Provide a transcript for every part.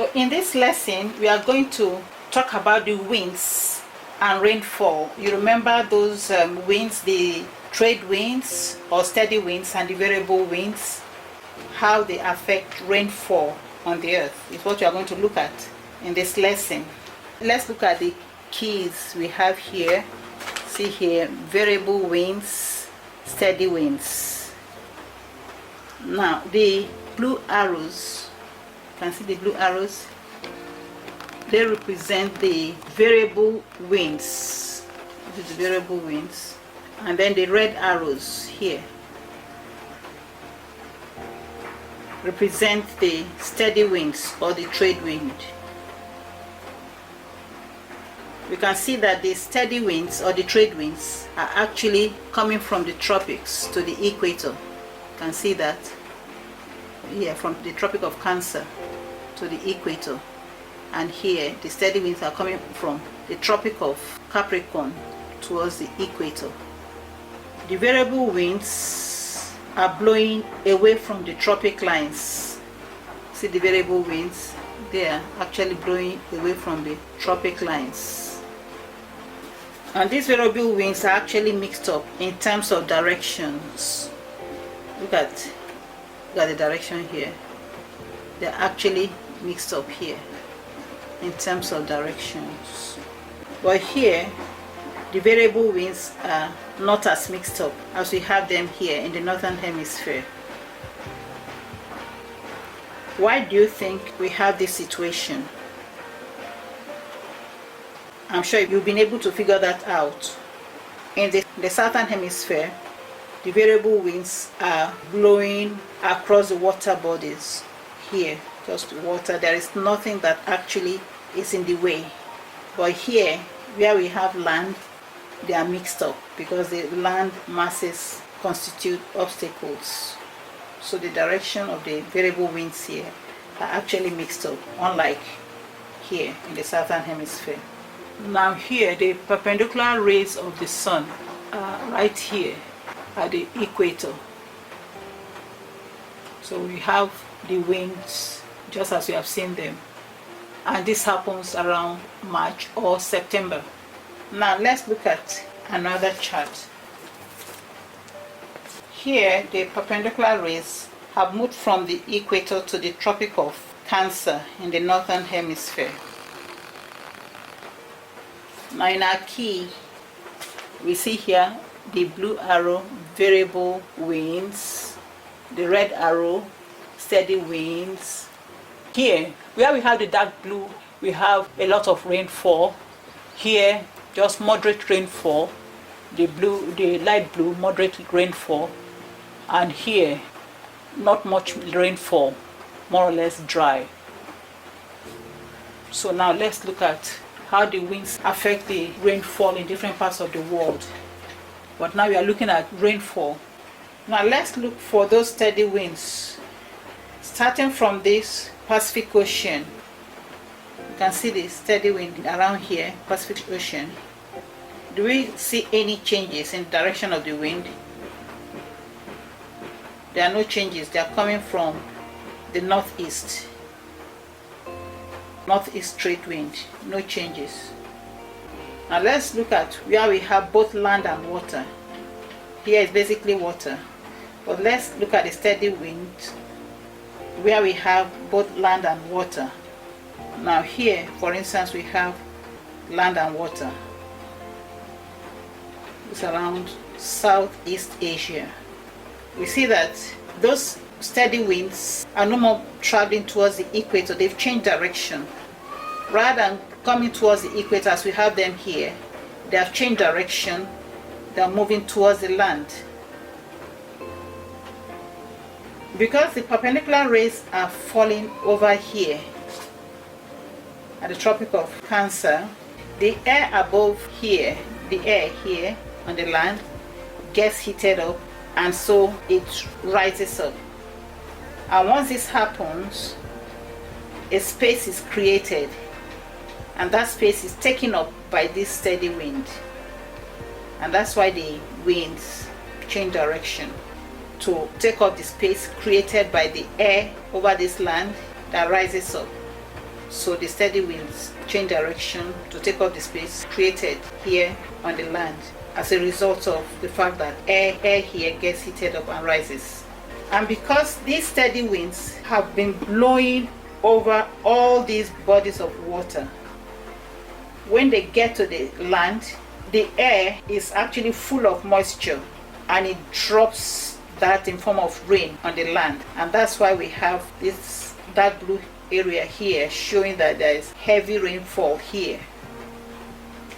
So in this lesson, we are going to talk about the winds and rainfall. You remember those winds, the trade winds or steady winds and the variable winds, how they affect rainfall on the earth is what we are going to look at in this lesson. Let's look at the keys we have here. See here, variable winds, steady winds. Now the blue arrows, you can see the blue arrows, they represent the variable winds. This is the variable winds. And then the red arrows here represent the steady winds or the trade wind. We can see that the steady winds or the trade winds are actually coming from the tropics to the equator. You can see that here, from the Tropic of Cancer to the equator. And here the steady winds are coming from the Tropic of Capricorn towards the equator. The variable winds are blowing away from the tropic lines. See the variable winds, they are actually blowing away from the tropic lines. And these variable winds are actually mixed up in terms of directions. Look at the direction here. They're actually mixed up here in terms of directions. But here, the variable winds are not as mixed up as we have them here in the northern hemisphere. Why do you think we have this situation? I'm sure you've been able to figure that out. In the southern hemisphere, the variable winds are blowing across the water bodies. Here, just water, there is nothing that actually is in the way. But here, where we have land, they are mixed up because the land masses constitute obstacles. So the direction of the variable winds here are actually mixed up, unlike here in the southern hemisphere. Now here, the perpendicular rays of the sun are right here at the equator. So we have the winds just as we have seen them. And this happens around March or September. Now let's look at another chart. Here, the perpendicular rays have moved from the equator to the Tropic of Cancer in the northern hemisphere. Now in our key, we see here the blue arrow, variable winds, the red arrow, steady winds. Here, where we have the dark blue, we have a lot of rainfall. Here, just moderate rainfall. The light blue, moderate rainfall. And here, not much rainfall, more or less dry. So now let's look at how the winds affect the rainfall in different parts of the world. But now we are looking at rainfall. Now let's look for those steady winds. Starting from this Pacific Ocean, you can see the steady wind around here, Pacific Ocean. Do we see any changes in the direction of the wind? There are no changes. They are coming from the northeast. Northeast trade wind, no changes. Now let's look at where we have both land and water. Here is basically water, but let's look at the steady wind where we have both land and water. Now here, for instance, we have land and water. It's around Southeast Asia. We see that those steady winds are no more traveling towards the equator. They've changed direction. Rather than coming towards the equator as we have them here, they have changed direction. They are moving towards the land. Because the perpendicular rays are falling over here at the Tropic of Cancer, the air above here, the air here on the land, gets heated up, and so it rises up. And once this happens, a space is created, and that space is taken up by this steady wind. And that's why the winds change direction to take up the space created by the air over this land that rises up. So the steady winds change direction to take up the space created here on the land as a result of the fact that air here gets heated up and rises. And because these steady winds have been blowing over all these bodies of water, when they get to the land, the air is actually full of moisture and it drops that in form of rain on the land. And that's why we have this dark blue area here showing that there is heavy rainfall here.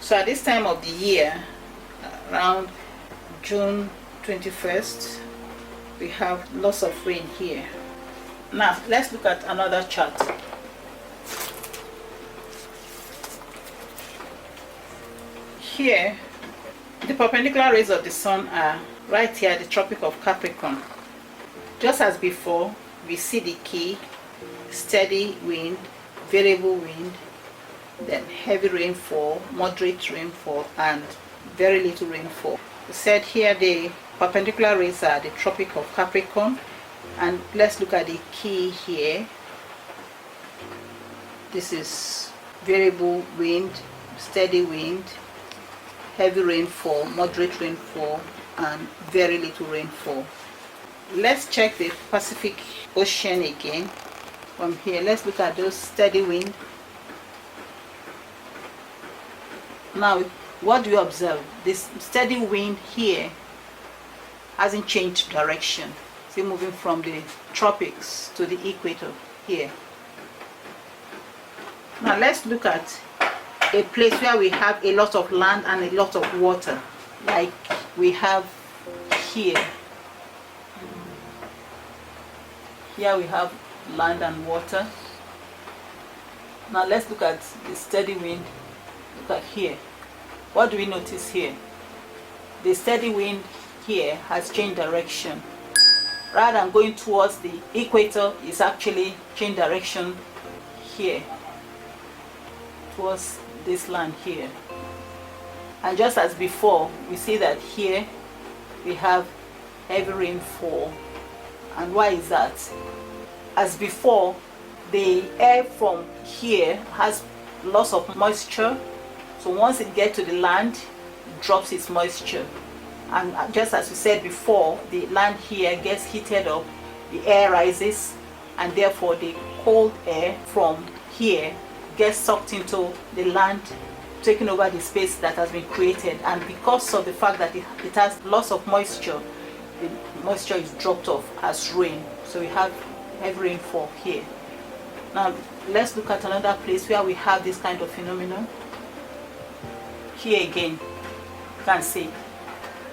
So at this time of the year, around June 21st, we have lots of rain here. Now let's look at another chart. Here, the perpendicular rays of the sun are right here at the Tropic of Capricorn. Just as before, we see the key, steady wind, variable wind, then heavy rainfall, moderate rainfall, and very little rainfall. We said here the perpendicular rays are the Tropic of Capricorn, and let's look at the key here. This is variable wind, steady wind, heavy rainfall, moderate rainfall, and very little rainfall. Let's check the Pacific Ocean again. From here, let's look at those steady wind. Now, what do you observe? This steady wind here hasn't changed direction. See, moving from the tropics to the equator here. Now let's look at a place where we have a lot of land and a lot of water, like we have here. Here we have land and water. Now let's look at the steady wind. Look at here. What do we notice here? The steady wind here has changed direction. Rather than going towards the equator, it's actually changed direction here, towards this land here. And just as before, we see that here we have heavy rainfall. And why is that? As before, the air from here has lots of moisture, so once it gets to the land, it drops its moisture. And just as we said before, the land here gets heated up, the air rises, and therefore the cold air from here gets sucked into the land, taking over the space that has been created. And because of the fact that it has lots of moisture, the moisture is dropped off as rain. So we have heavy rainfall here. Now let's look at another place where we have this kind of phenomenon. Here again, you can see,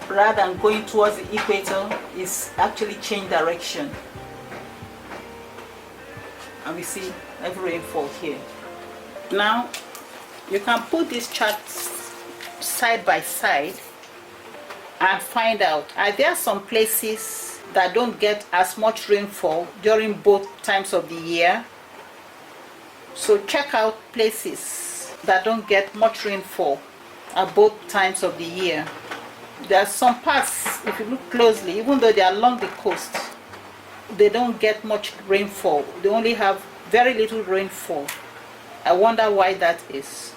rather than going towards the equator, it's actually changed direction. And we see heavy rainfall here. Now, you can put these charts side by side and find out, are there some places that don't get as much rainfall during both times of the year? So check out places that don't get much rainfall at both times of the year. There are some parts, if you look closely, even though they are along the coast, they don't get much rainfall. They only have very little rainfall. I wonder why that is.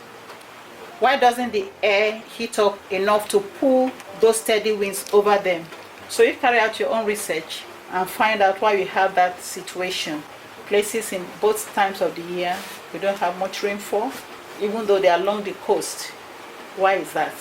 Why doesn't the air heat up enough to pull those steady winds over them? So you carry out your own research and find out why we have that situation. Places in both times of the year, we don't have much rainfall, even though they are along the coast. Why is that?